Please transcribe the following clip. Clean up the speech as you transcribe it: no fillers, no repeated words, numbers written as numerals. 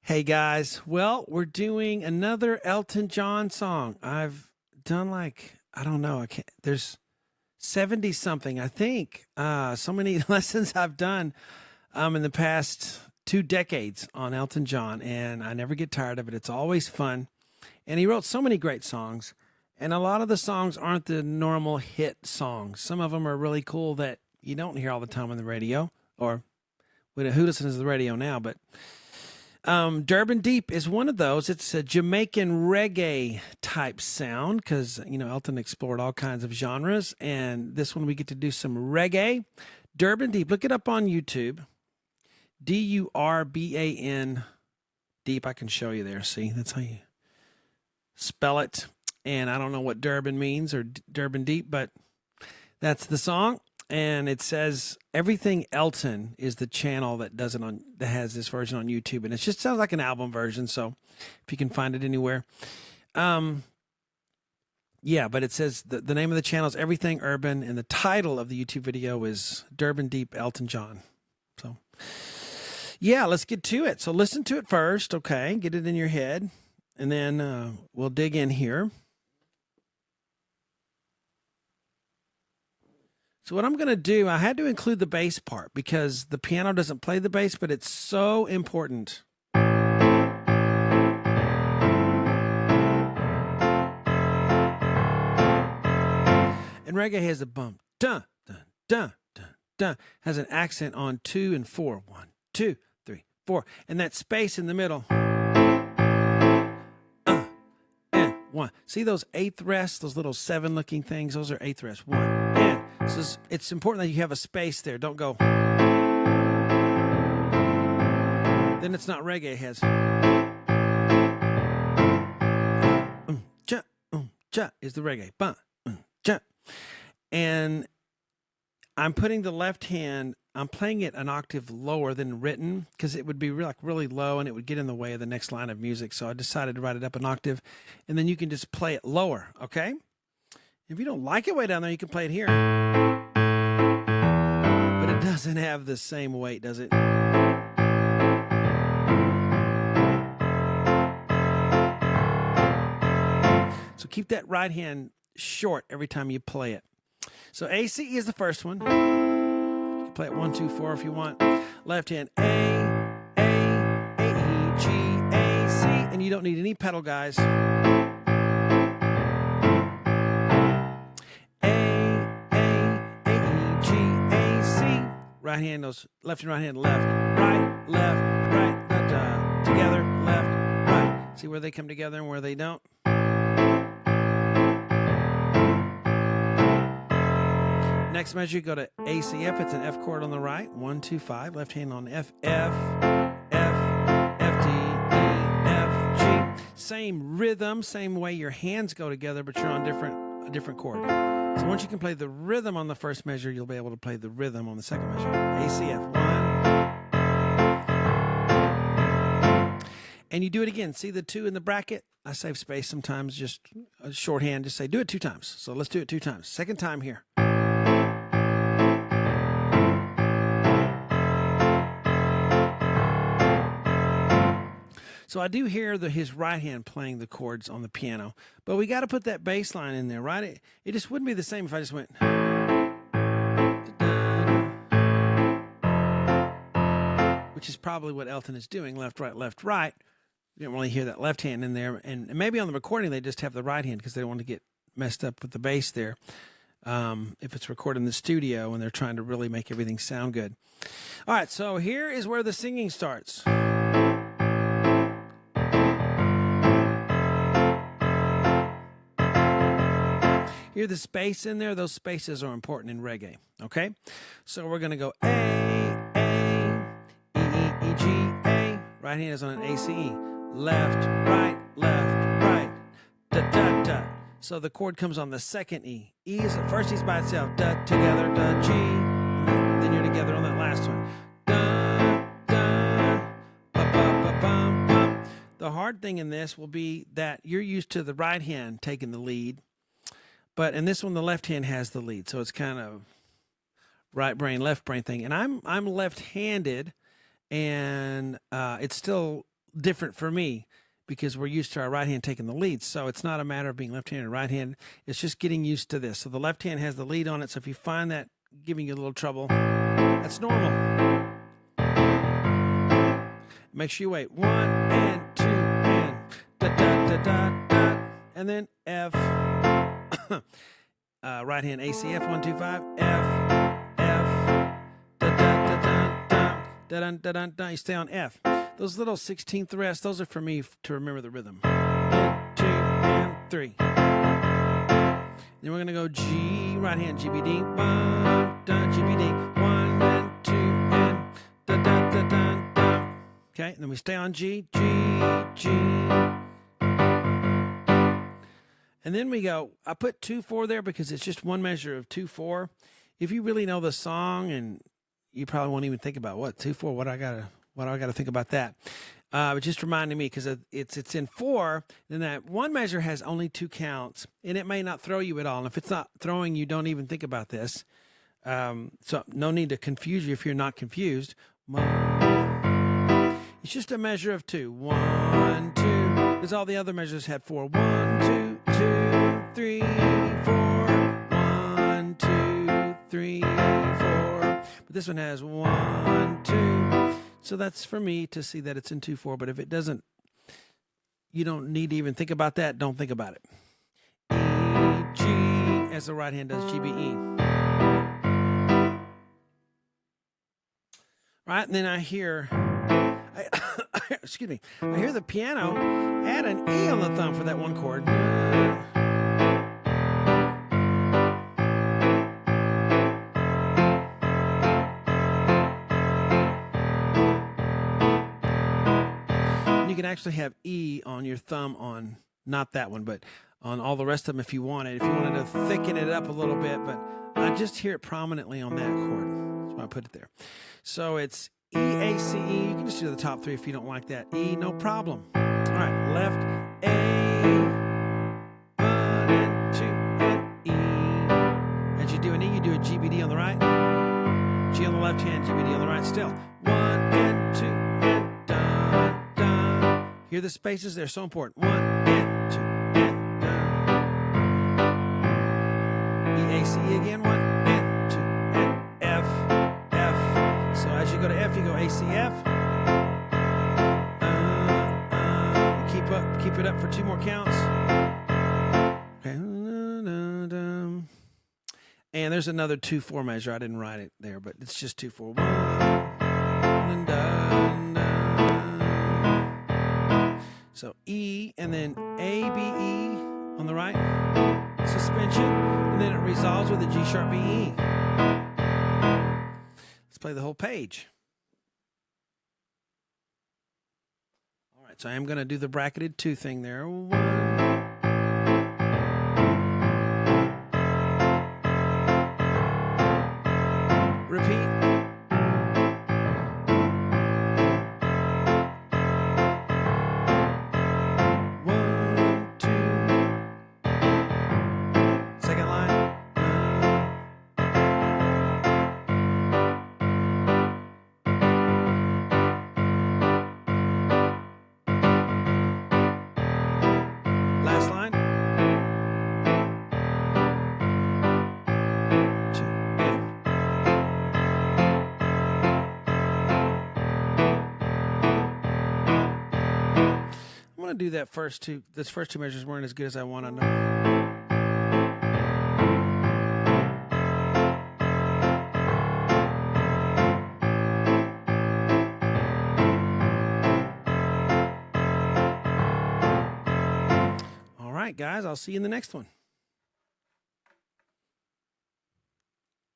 Hey guys, well, we're doing another Elton John song. I've done I don't know, I can't, there's 70 something, I think. So many lessons I've done in the past 2 decades on Elton John, and I never get tired of it. It's always fun. And he wrote so many great songs, and a lot of the songs aren't the normal hit songs. Some of them are really cool that you don't hear all the time on the radio, or who listens to the radio now, but Durban Deep is one of those. It's a Jamaican reggae type sound because, Elton explored all kinds of genres. And this one we get to do some reggae. Durban Deep. Look it up on YouTube. Durban Deep. I can show you there. See, that's how you spell it. And I don't know what Durban means or Durban Deep, but that's the song. And it says Everything Elton is the channel that has this version on YouTube, and it just sounds like an album version. So if you can find it anywhere, but it says the name of the channel is Everything Urban, and the title of the YouTube video is Durban Deep Elton John. So let's get to it. So listen to it first, okay? Get it in your head, and then we'll dig in here. So what I'm going to do, I had to include the bass part because the piano doesn't play the bass, but it's so important. And reggae has a bump, dun, dun, dun, dun, dun, has an accent on 2 and 4. 1, 2, 3, 4. And that space in the middle. And 1. See those eighth rests, those little 7 looking things? Those are eighth rests. 1, and. So it's important that you have a space there. Don't go. Then it's not reggae. It has. Cha is the reggae. Cha. And I'm putting the left hand, I'm playing it an octave lower than written because it would be really low and it would get in the way of the next line of music. So I decided to write it up an octave, and then you can just play it lower, okay? If you don't like it way down there, you can play it here. But it doesn't have the same weight, does it? So keep that right hand short every time you play it. So ACE is the first one. You can play it 1, 2, 4 if you want. Left hand A, E, G, A, C. And you don't need any pedal, guys. Right hand goes left and right hand, left, right, together, left, right. See where they come together and where they don't? Next measure, you go to ACF. It's an F chord on the right. 1, 2, 5. Left hand on F, F, D, E, F, G. Same rhythm, same way your hands go together, but you're on a different chord. So once you can play the rhythm on the first measure, you'll be able to play the rhythm on the second measure. ACF, 1. And you do it again. See the 2 in the bracket? I save space sometimes, just a shorthand. Just say, do it 2 times. So let's do it 2 times. Second time here. So I do hear his right hand playing the chords on the piano, but we got to put that bass line in there, right? It just wouldn't be the same if I just went. Which is probably what Elton is doing, left, right, left, right. You don't really hear that left hand in there. And maybe on the recording, they just have the right hand because they don't want to get messed up with the bass there. If it's recorded in the studio and they're trying to really make everything sound good. All right, so here is where the singing starts. Hear the space in there? Those spaces are important in reggae, okay? So we're going to go A, E, E, G, A. Right hand is on an A, C, E. Left, right, da, da, da. So the chord comes on the second E. E is first E's by itself, da, together, da, G. Then you're together on that last one. Da, da, ba, ba, ba, bum, bum. The hard thing in this will be that you're used to the right hand taking the lead. But in this one, the left hand has the lead, so it's kind of right brain, left brain thing. And I'm left-handed, and it's still different for me because we're used to our right hand taking the lead. So it's not a matter of being left-handed or right hand. It's just getting used to this. So the left hand has the lead on it. So if you find that giving you a little trouble, that's normal. Make sure you wait. 1 and 2 and da da da da da, and then F. Right hand ACF 1 2 5 F da da da da da da da da da. You stay on F. Those little 16th rests, those are for me to remember the rhythm. 1 2 and 3. Then we're gonna go G, right hand G B D 1 da G B D 1 and 2 and da da da da da. Okay, and then we stay on G G G. And then we go, I put 2 4 there because it's just one measure of 2 4. If you really know the song, and you probably won't even think about what 2 4, what do I gotta think about that? But just reminding me because it's in 4, then that one measure has only 2 counts, and it may not throw you at all. And if it's not throwing you, don't even think about this. So no need to confuse you if you're not confused. It's just a measure of 2. 1 2. Because all the other measures had 4. 1 2 2 3 4. 1 2 3 4. But this one has 1 2. So that's for me to see that it's in 2 4. But if it doesn't, you don't need to even think about that. Don't think about it. E G, as the right hand does, G B E. Right, and then I hear, excuse me, I hear the piano add an E on the thumb for that one chord. You can actually have E on your thumb on, not that one, but on all the rest of them if you wanted. If you wanted to thicken it up a little bit, but I just hear it prominently on that chord. That's why I put it there. So it's E, A, C, E. You can just do the top 3 if you don't like that. E, no problem. All right, left, A, 1 and 2 and E. As you do an E, you do a G, B, D on the right. G on the left hand, G, B, D on the right still. 1 and 2 and da, da. Hear the spaces? They're so important. 1 and 2 and da. E, A, C, E again. 1 and 2 and F, F. So as you go to F, you go A, C, F. Keep it up for 2 more counts. Okay. And there's another 2 4 measure. I didn't write it there, but it's just 2 4. 1 and da, da. So E and then A, B, E on the right. Suspension. And then it resolves with a G sharp B, E. Let's play the whole page. All right, so I am going to do the bracketed 2 thing there. 1. Repeat. I'm going to do that first 2. Those first 2 measures weren't as good as I wanted them. All right, guys, I'll see you in the next one.